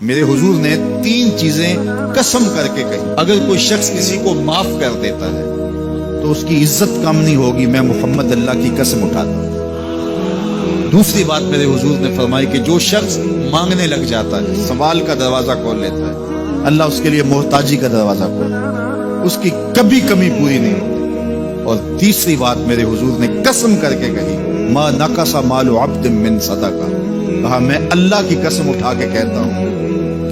میرے حضور نے 3 چیزیں قسم کر کے کہی، اگر کوئی شخص کسی کو معاف کر دیتا ہے تو اس کی عزت کم نہیں ہوگی، میں محمد اللہ کی قسم اٹھاتا ہوں۔ دوسری بات میرے حضور نے فرمائی کہ جو شخص مانگنے لگ جاتا ہے، سوال کا دروازہ کھول لیتا ہے، اللہ اس کے لیے محتاجی کا دروازہ کھول لیتا ہے، اس کی کبھی کمی پوری نہیں ہوتی۔ اور تیسری بات میرے حضور نے قسم کر کے کہی، ما نقص مال عبد من صدقہ، کہا میں اللہ کی قسم اٹھا کے کہتا ہوں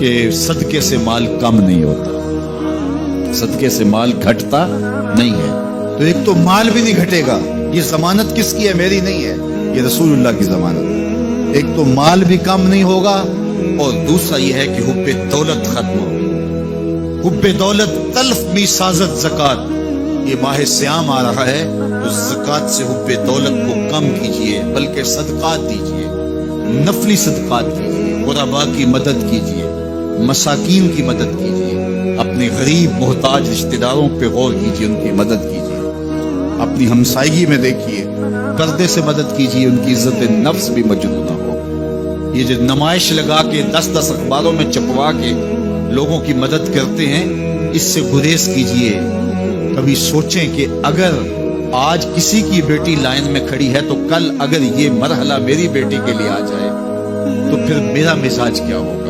کہ صدقے سے مال کم نہیں ہوتا، صدقے سے مال گھٹتا نہیں ہے۔ تو ایک تو مال بھی نہیں گھٹے گا، یہ ضمانت کس کی ہے؟ میری نہیں ہے، یہ رسول اللہ کی ضمانت ہے۔ ایک تو مال بھی کم نہیں ہوگا، اور دوسرا یہ ہے کہ حب دولت ختم ہوگی۔ حب دولت تلف می سازت زکات، یہ ماہ سیام آ رہا ہے تو زکات سے حب دولت کو کم کیجئے، بلکہ صدقات دیجئے، نفلی صدقات کیجئے، غرباء کی مدد کیجئے، مساکین کی مدد کیجئے، اپنے غریب محتاج رشتہ داروں پہ غور کیجئے، ان کی مدد کیجئے، اپنی ہمسائیگی میں دیکھیے، پردے سے مدد کیجئے، ان کی عزت نفس بھی مجروح نہ ہو۔ یہ جو نمائش لگا کے 10 اخباروں میں چھپوا کے لوگوں کی مدد کرتے ہیں، اس سے گریز کیجئے۔ کبھی سوچیں کہ اگر آج کسی کی بیٹی لائن میں کھڑی ہے تو کل اگر یہ مرحلہ میری بیٹی کے لیے آ جائے تو پھر میرا مزاج کیا ہوگا؟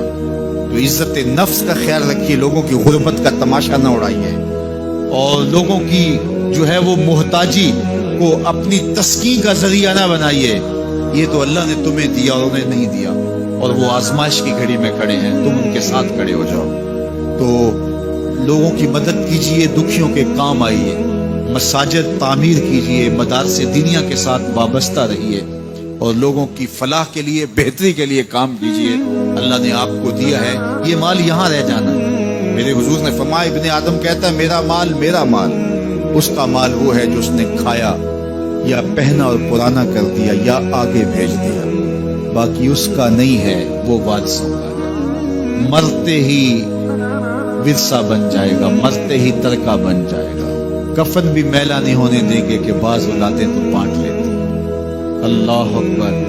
تو عزت نفس کا خیال رکھیے، لوگوں کی غربت کا تماشا نہ اڑائیے، اور لوگوں کی جو ہے وہ محتاجی کو اپنی تسکین کا ذریعہ نہ بنائیے۔ یہ تو اللہ نے تمہیں دیا اور انہیں نہیں دیا، اور وہ آزمائش کی گھڑی میں کھڑے ہیں، تم ان کے ساتھ کھڑے ہو جاؤ۔ تو لوگوں کی مدد کیجئے، دکھیوں کے کام آئیے، مساجد تعمیر کیجئے، مدارس دینیا کے ساتھ وابستہ رہیے، اور لوگوں کی فلاح کے لیے، بہتری کے لیے کام کیجئے۔ اللہ نے آپ کو دیا ہے، یہ مال یہاں رہ جانا ہے۔ میرے حضور نے فرمایا، ابن آدم کہتا ہے میرا مال میرا مال، اس کا مال وہ ہے جو اس نے کھایا یا پہنا اور پرانا کر دیا یا آگے بھیج دیا، باقی اس کا نہیں ہے، وہ وارثوں کا ہے۔ مرتے ہی ورثہ بن جائے گا، مرتے ہی ترکہ بن جائے گا۔ کفن بھی میلا نہیں ہونے دیں گے کہ بعض اولادیں تو بانٹ لیتے۔ اللہ اکبر۔